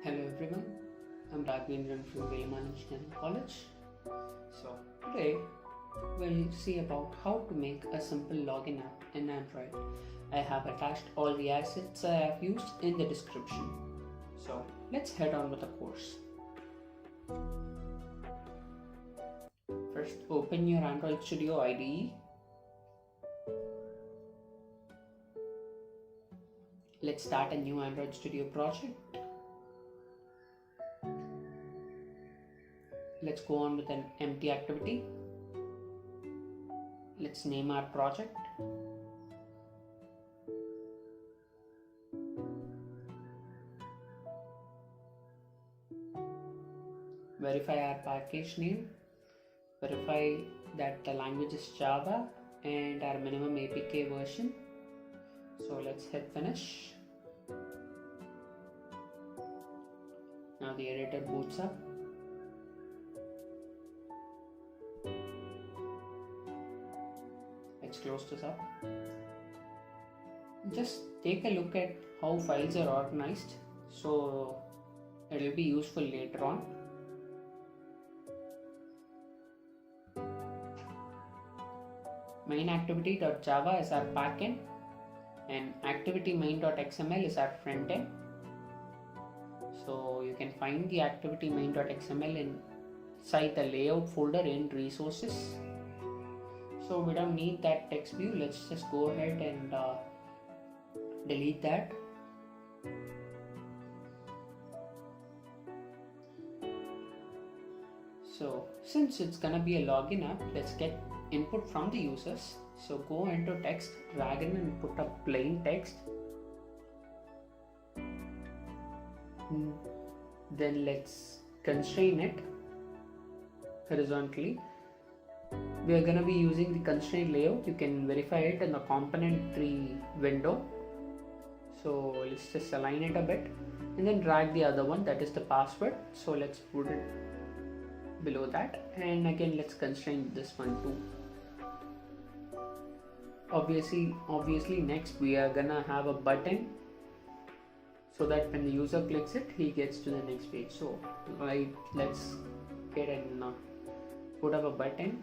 Hello everyone, I'm Raghavendran from Velamani Engineering College. So today we'll see about how to make a simple login app in Android. I have attached all the assets I have used in the description. So let's head on with the course. First open your Android Studio IDE. Let's start a new Android Studio project. Let's go on with an empty activity. Let's name our project. Verify our package name. Verify that the language is Java and our minimum APK version. So let's hit finish. Now the editor boots up. Let's close this up. Just take a look at how files are organized, so it will be useful later on. Main activity.java is our backend and activity main.xml is our frontend. So you can find the activity main.xml inside the layout folder in resources. So we don't need that text view. Let's just go ahead and delete that. So since it's gonna be a login app, let's get input from the users. So go into text, drag in and put a plain text. Then let's constrain it horizontally. We are going to be using the constraint layout. You can verify it in the component tree window. So let's just align it a bit and then drag the other one, that is the password. So let's put it below that, and again let's constrain this one too. Obviously next we are gonna have a button so that when the user clicks it, he gets to the next page. So let's get and put up a button.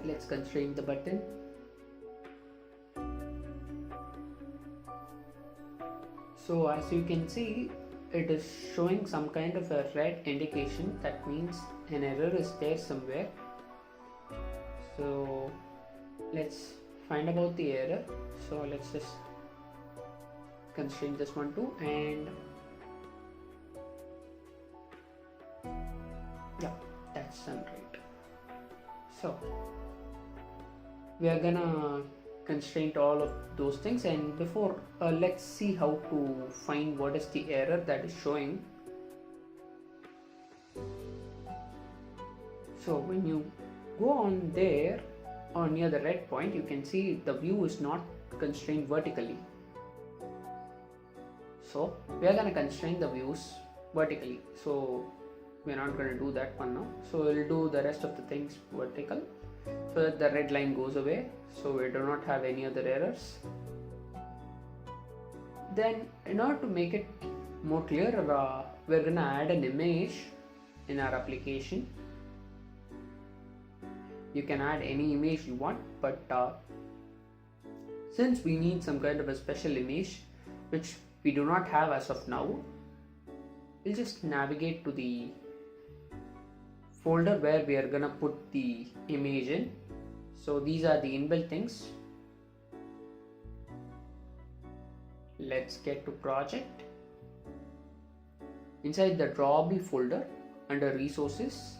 Let's constrain the button. So as you can see, it is showing some kind of a red indication. That means an error is there somewhere. So let's find about the error. So let's just constrain this one too, and yeah, that's done right. So we are gonna constrain all of those things, and before let's see how to find what is the error that is showing. So when you go on there or near the red point, you can see the view is not constrained vertically. So we are gonna constrain the views vertically. So we're not going to do that one now. So we'll do the rest of the things vertical so that the red line goes away, so we do not have any other errors. Then in order to make it more clear, we're going to add an image in our application. You can add any image you want, but since we need some kind of a special image which we do not have as of now, we'll just navigate to the folder where we are gonna put the image in. So these are the inbuilt things. Let's get to project. Inside the drawable folder under resources,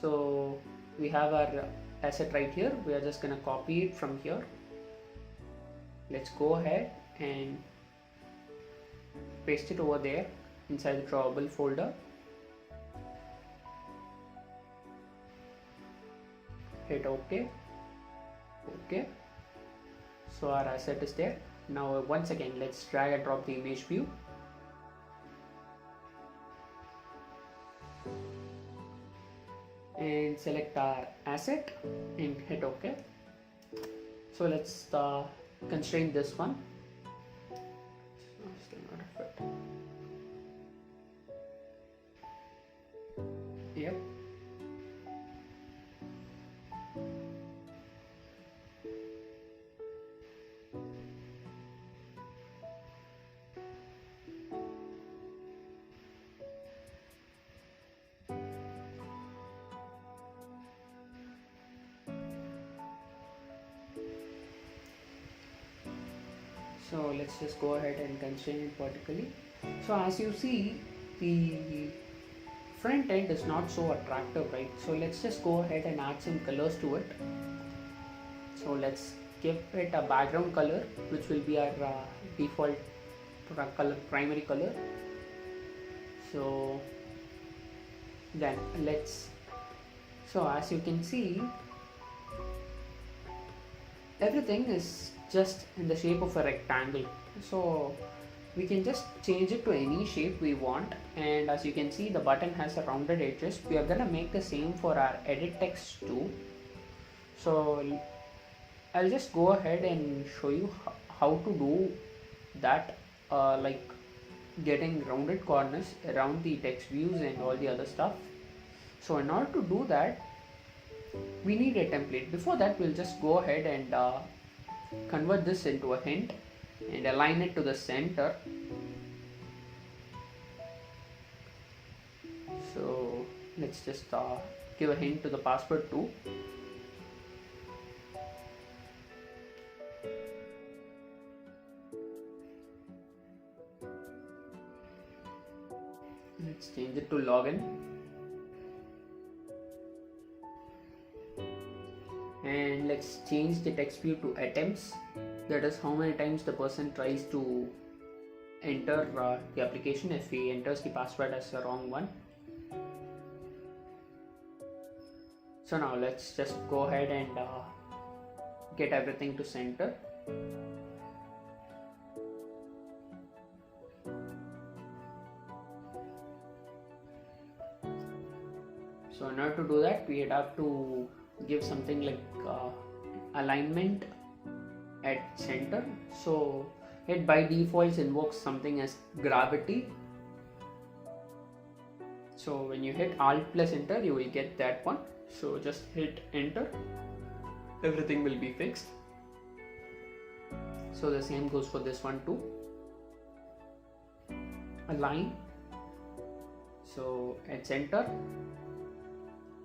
so we have our asset right here. We are just gonna copy it from here. Let's go ahead and paste it over there inside the drawable folder. Hit OK. So our asset is there. Now once again let's drag and drop the image view. and select our asset and hit OK. So let's constrain this one. Still not a fit. Yep. So let's just go ahead and constrain it vertically. So as you see, the front end is not so attractive, right? So let's just go ahead and add some colors to it. So let's give it a background color, which will be our default color, primary color. So then so as you can see, everything is just in the shape of a rectangle. So we can just change it to any shape we want, and as you can see, the button has a rounded edges. We are gonna make the same for our edit text too. So I'll just go ahead and show you how to do that, like getting rounded corners around the text views and all the other stuff. So in order to do that, we need a template. Before that, we'll just go ahead and convert this into a hint and align it to the center. So let's just give a hint to the password too. Let's change it to login. And let's change the text view to attempts. That is how many times the person tries to enter the application if he enters the password as the wrong one. So now let's just go ahead and get everything to center. So in order to do that, we have to give something like alignment at center. So it by default invokes something as gravity. So when you hit Alt plus enter, you will get that one. So just hit enter, everything will be fixed. So the same goes for this one too. Align, so at center,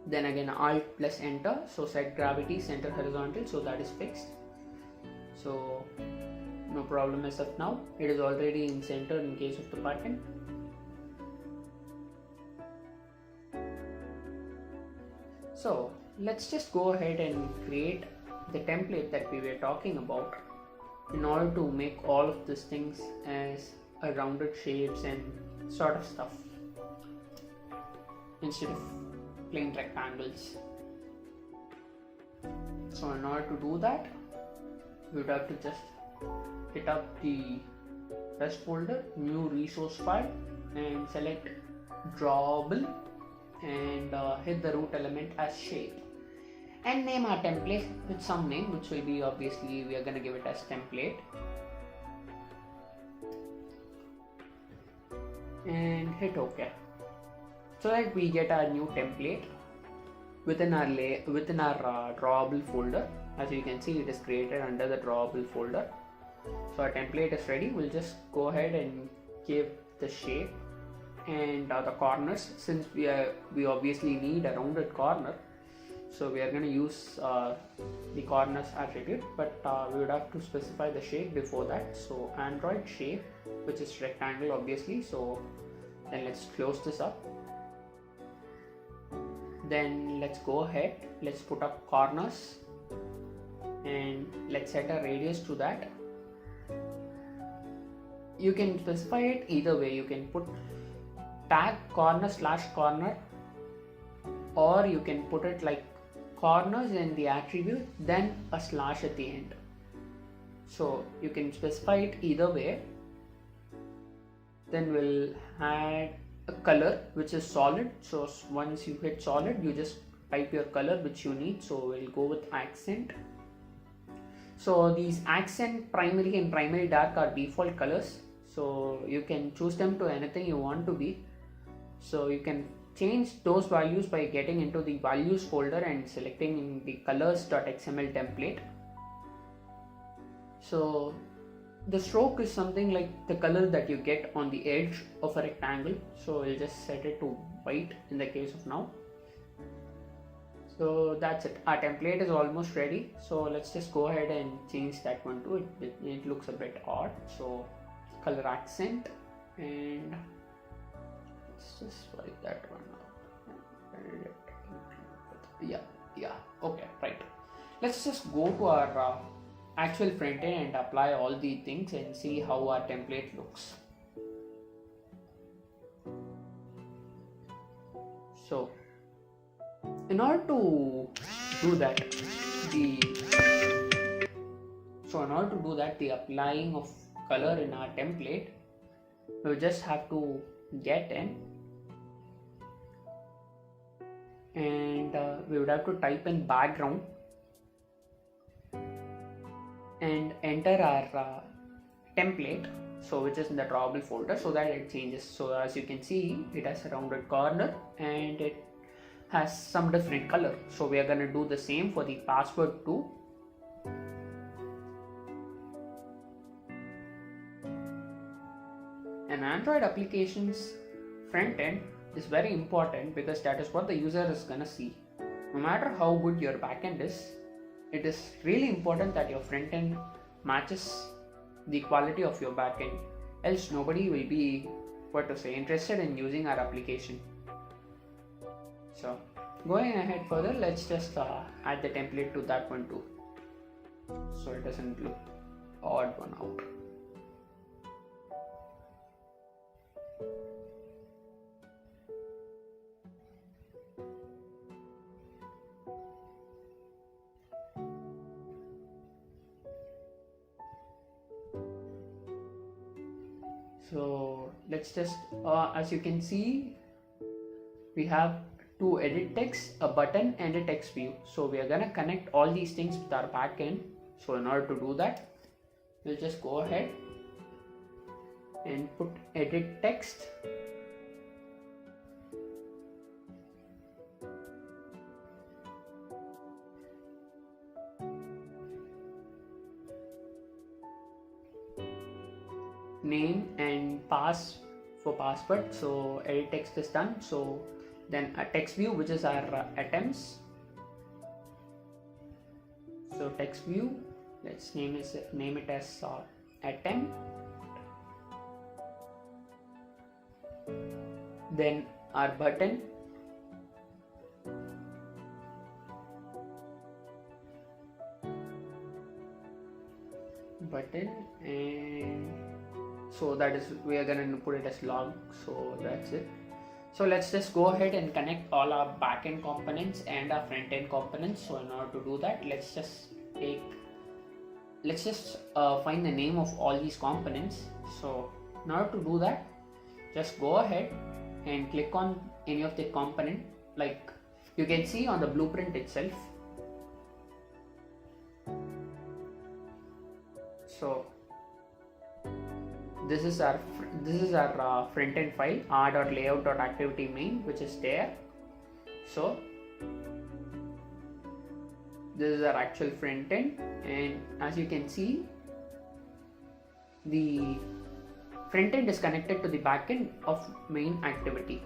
then again Alt plus enter, so set gravity center horizontal, so that is fixed. So no problem as of now, it is already in center in case of the button. So let's just go ahead and create the template that we were talking about in order to make all of these things as a rounded shapes and sort of stuff instead of plain rectangles. So in order to do that, we would have to just hit up the rest folder, new resource file, and select drawable and hit the root element as shape and name our template with some name, which will be obviously we are going to give it as template, and hit OK, so that we get our new template within our drawable folder. As you can see, it is created under the drawable folder. So our template is ready. We'll just go ahead and give the shape and the corners, since we obviously need a rounded corner, so we are going to use the corners attribute, but we would have to specify the shape before that. So Android shape, which is rectangle obviously. So then let's close this up. Then let's go ahead, let's put up corners and let's set a radius to that. You can specify it either way. You can put tag corner / corner, or you can put it like corners in the attribute, then a slash at the end. So you can specify it either way. Then we'll add a color which is solid. So once you hit solid, you just type your color which you need. So we'll go with accent. So these accent primary and primary dark are default colors, so you can choose them to anything you want to be. So you can change those values by getting into the values folder and selecting in the colors.xml template. So the stroke is something like the color that you get on the edge of a rectangle, so we'll just set it to white in the case of now. So that's it, our template is almost ready. So let's just go ahead and change that one too. It looks a bit odd, so color accent, and let's just swipe that one out. Yeah, okay, right. Let's just go to our actual front end and apply all the things and see how our template looks. So in order to do that, the applying of color in our template, we just have to get in, and we would have to type in background and enter our template, so which is in the drawable folder, so that it changes. So as you can see, it has a rounded corner and it has some different color. So we are going to do the same for the password too. An Android application's front end is very important because that is what the user is going to see. No matter how good your backend is, it is really important that your front end matches the quality of your backend, else nobody will be interested in using our application. So going ahead further, let's just add the template to that one too, so it doesn't look odd one out. So let's just as you can see, we have to edit text, a button and a text view. So we are gonna connect all these things with our backend. So in order to do that, we'll just go ahead and put edit text, name and pass for password. So edit text is done. So then a text view, which is our attempts. So text view, let's name it as attempt. Then our button, and so that is, we are gonna put it as log. So that's it. So let's just go ahead and connect all our backend components and our front end components. So in order to do that, let's just find the name of all these components. So in order to do that, just go ahead and click on any of the component, like you can see on the blueprint itself. So this is our front end file, r.layout.activity main, which is there. So this is our actual front end, and as you can see, the front end is connected to the backend of main activity.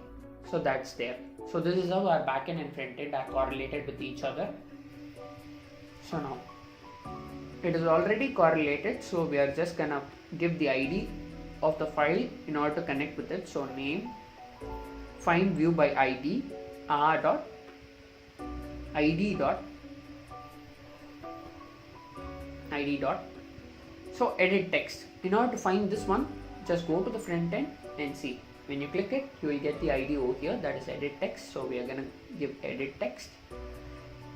So that's there. So this is how our backend and front end are correlated with each other. So now it is already correlated, so we are just gonna give the ID of the file in order to connect with it. So name, find view by ID, id dot. So edit text. In order to find this one, just go to the front end and see. When you click it, you will get the ID over here, that is edit text. So we are gonna give edit text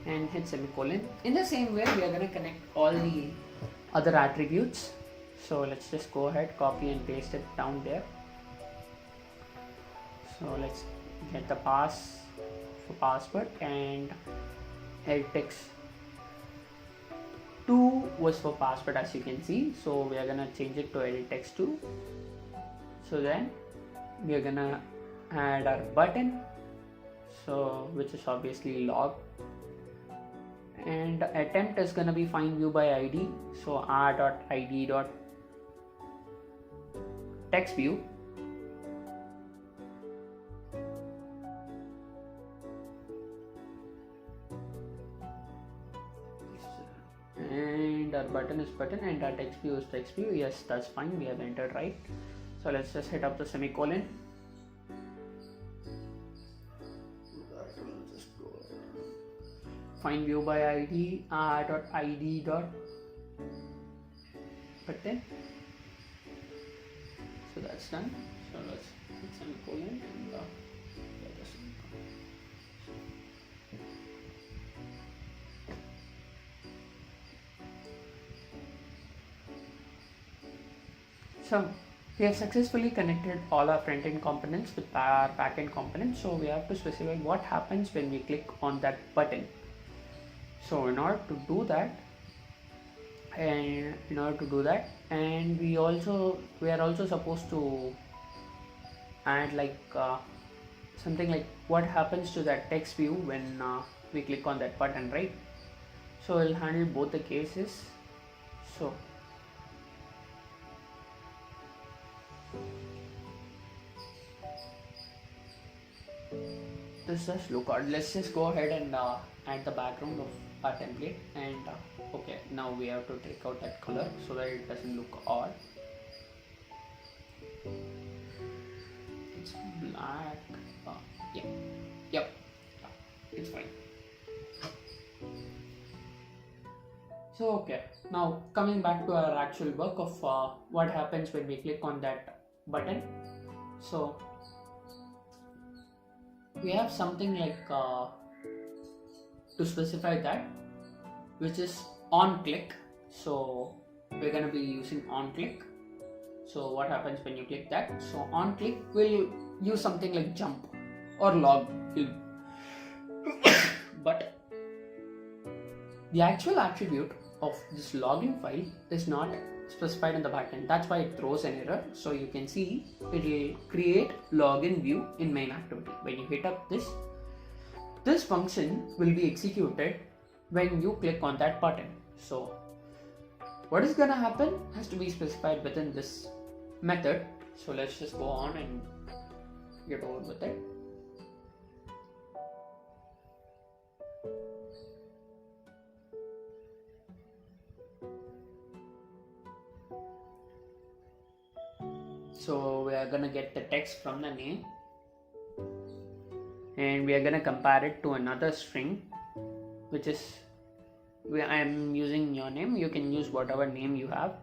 and hit semicolon. In the same way, we are gonna connect all the other attributes. So let's just go ahead, copy and paste it down there. So let's get the pass for password and edit text to was for password, as you can see. So we are gonna change it to edit text too. So then we are gonna add our button, so which is obviously log, and attempt is gonna be find view by ID. So r.id.text view. And our button is button and our text view is text view. Yes, that's fine, we have entered right. So let's just hit up the semicolon. Find view by ID r.id. button. So that's done. So let's hit semicolon and so we have successfully connected all our front-end components with our back-end components. So we have to specify what happens when we click on that button. So in order to do that, and we are also supposed to add like something like what happens to that text view when we click on that button, right? So we'll handle both the cases. So this just look out. Let's just go ahead and add the background of our template, and okay, now we have to take out that color so that it doesn't look odd. It's black. Yep, it's fine. So okay, now coming back to our actual work of what happens when we click on that button. So we have something like to specify that, which is on click. So we're going to be using on click. So what happens when you click that? So on click will use something like jump or log. But the actual attribute of this logging file is not specified in the backend. That's why it throws an error. So you can see it will create login view in main activity. When you hit up this function will be executed when you click on that button. So what is gonna happen has to be specified within this method. So let's just go on and get over with it. So we are gonna get the text from the name, and we are gonna compare it to another string, which is I am using your name. You can use whatever name you have.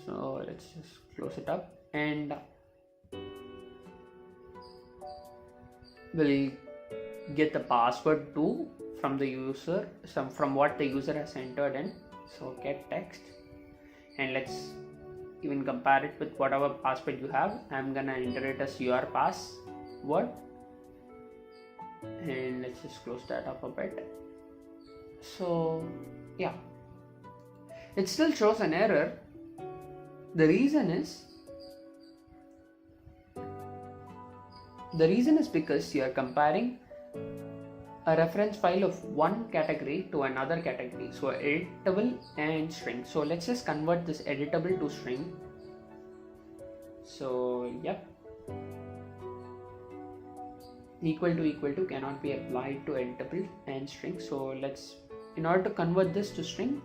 So let's just close it up, and we'll get the password too from the user, from what the user has entered in. So get text, and let's even compare it with whatever password you have. I'm gonna enter it as your password, and let's just close that up a bit. So yeah, it still shows an error. The reason is because you are comparing a reference file of one category to another category. So editable and string. So let's just convert this editable to string. So yep, equal to cannot be applied to editable and string. So in order to convert this to string,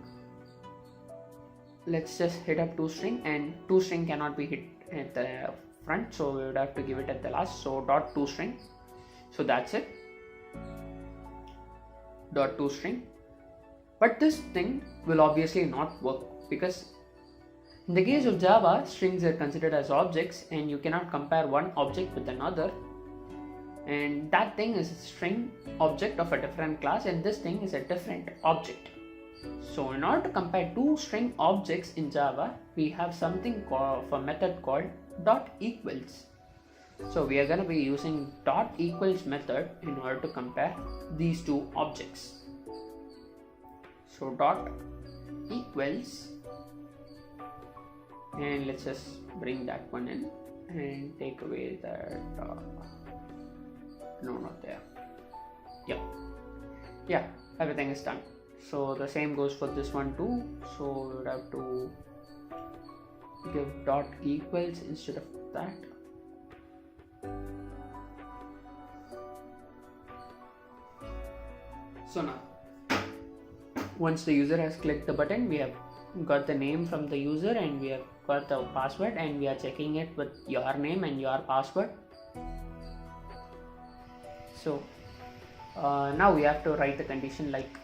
let's just hit up toString, and toString cannot be hit at the front, so we would have to give it at the last. So dot toString. So that's it, dot toString. But this thing will obviously not work, because in the case of Java, strings are considered as objects, and you cannot compare one object with another, and that thing is a string object of a different class, and this thing is a different object. So in order to compare two string objects in Java, we have something called a method called dot equals. So we are going to be using dot equals method in order to compare these two objects. So dot equals, and let's just bring that one in and take away that no, not there. Yeah, everything is done. So the same goes for this one too. So we would have to give dot equals instead of that. So now once the user has clicked the button, we have got the name from the user and we have got the password, and we are checking it with your name and your password. So now we have to write the condition like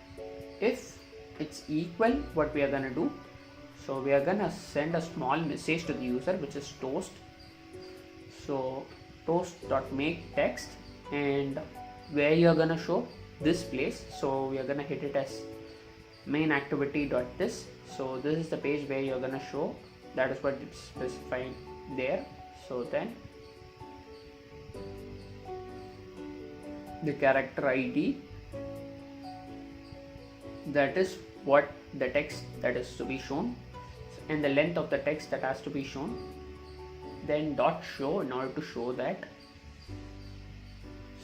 if it's equal, what we are gonna do. So we are gonna send a small message to the user, which is toast. So toast.make text, and where you are gonna show this place. So we are gonna hit it as main activity.this. So this is the page where you're gonna show. That is what it's specified there. So then the character ID, that is what the text that is to be shown, and the length of the text that has to be shown. Then dot show in order to show that.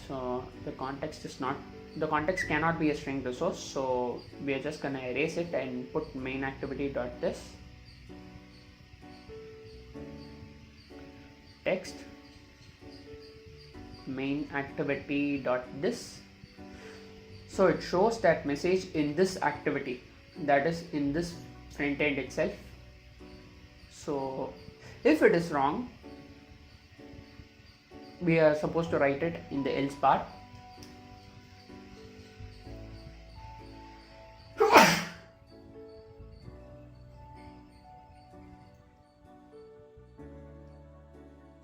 So the context cannot be a string resource, so we are just gonna erase it and put main activity.this text main activity.this. So it shows that message in this activity, that is in this front end itself. So if it is wrong, we are supposed to write it in the else part.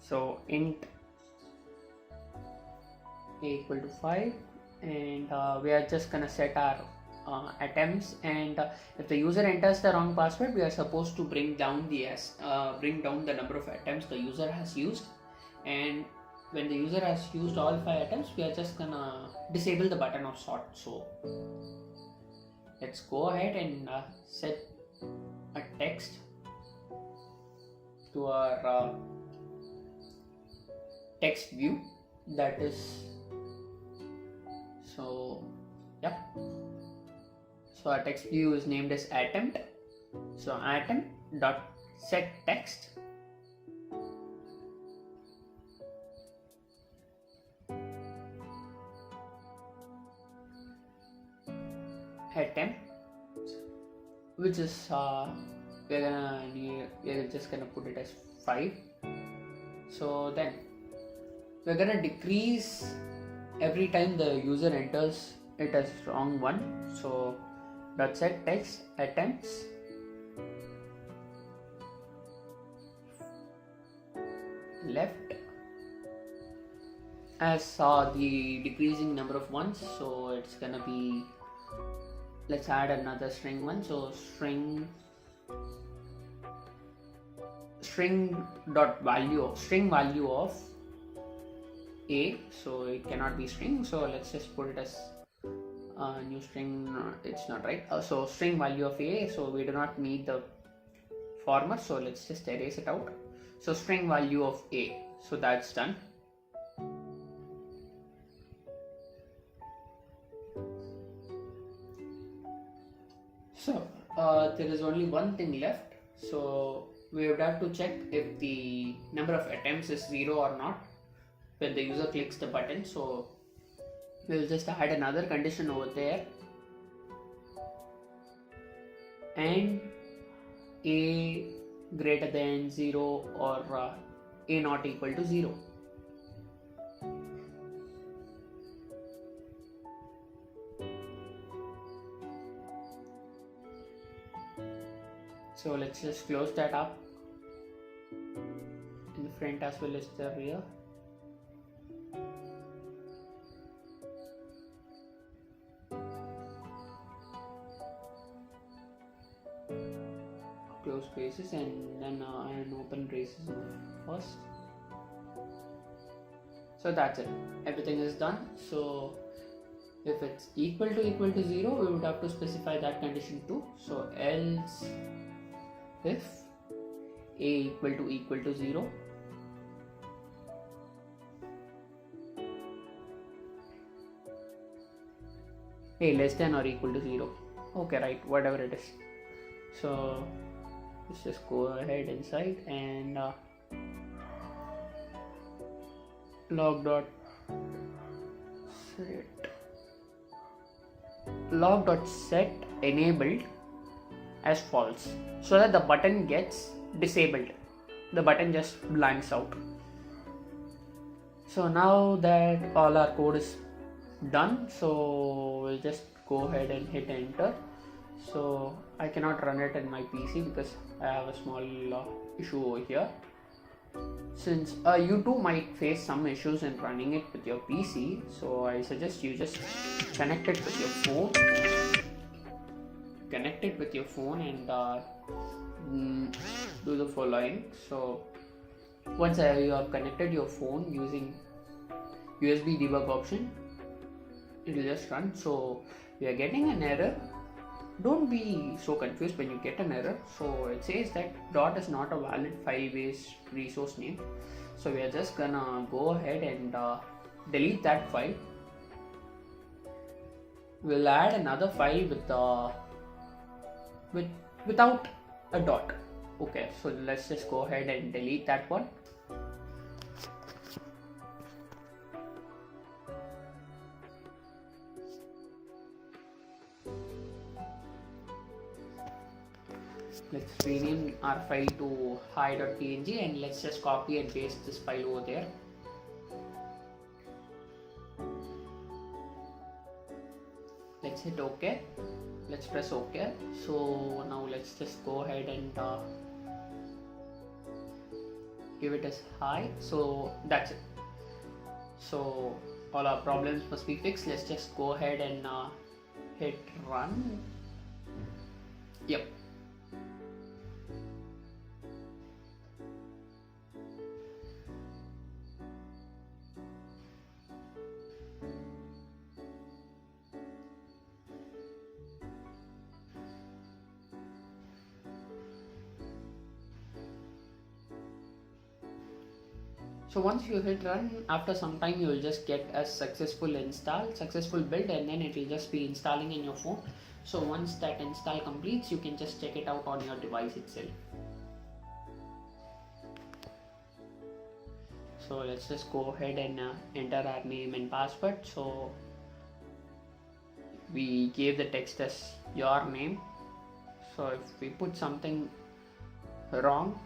So int a equal to 5, and we are just gonna set our attempts, and if the user enters the wrong password, we are supposed to bring down the number of attempts the user has used. And when the user has used all 5 attempts, we are just gonna disable the button of sort. So let's go ahead and set a text to our text view, that is, so our text view is named as attempt. So attempt dot set text, attempt, which is we're just gonna put it as 5. So then we're gonna decrease every time the user enters it as wrong one. So dot set text attempts left as the decreasing number of ones. So it's gonna be, let's add another string one. So string dot value of a, so it cannot be string, so let's just put it as a new string. It's not right. So string value of a, so we do not need the former, so let's just erase it out. So string value of a, so that's done. So there is only one thing left, so we would have to check if the number of attempts is 0 or not when the user clicks the button. So we'll just add another condition over there, and a greater than 0 or a not equal to 0. So let's just close that up in the front as well as the rear. Close braces and then an open braces first. So that's it, everything is done. So If it's equal to 0, we would have to specify that condition too. So else if a equal to 0, a less than or equal to 0. Okay, right, whatever it is. So let's just go ahead inside and log dot set enabled as false, so that the button gets disabled. The button just blanks out. So now that all our code is done, so we'll just go ahead and hit enter. So I cannot run it in my PC because I have a small issue over here. Since you too might face some issues in running it with your PC, so I suggest you just connect it with your phone. And do the following. So once you have connected your phone using USB debug option, it will just run. So we are getting an error. Don't be so confused when you get an error. So it says that dot is not a valid file-based resource name. So we are just gonna go ahead and delete that file. We'll add another file without a dot. Okay, so let's just go ahead and delete that one. Let's rename our file to hi.png and let's just copy and paste this file over there. Let's hit OK. Let's press OK. So now let's just go ahead and give it as hi. So that's it. So all our problems must be fixed. Let's just go ahead and hit run. Yep. So once you hit run, after some time you will just get a successful build, and then it will just be installing in your phone. So once that install completes, you can just check it out on your device itself. So let's just go ahead and enter our name and password. So we gave the text as your name. So if we put something wrong,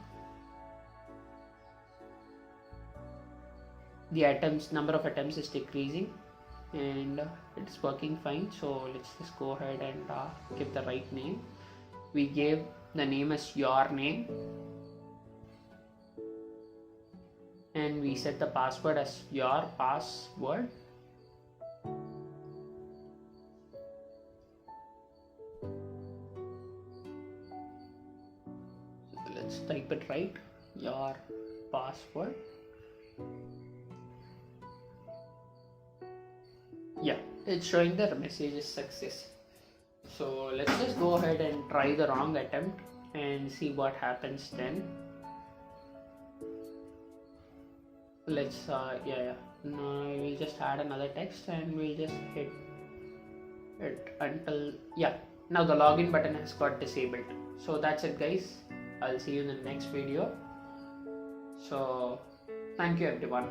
the number of attempts is decreasing, and it's working fine. So let's just go ahead and give the right name. We gave the name as your name, and we set the password as your password. So let's type it right, your password. Yeah, it's showing the message is success. So let's just go ahead and try the wrong attempt and see what happens then. Let's now we'll just add another text and we'll just hit it until now the login button has got disabled. So that's it, guys. I'll see you in the next video. So thank you everyone.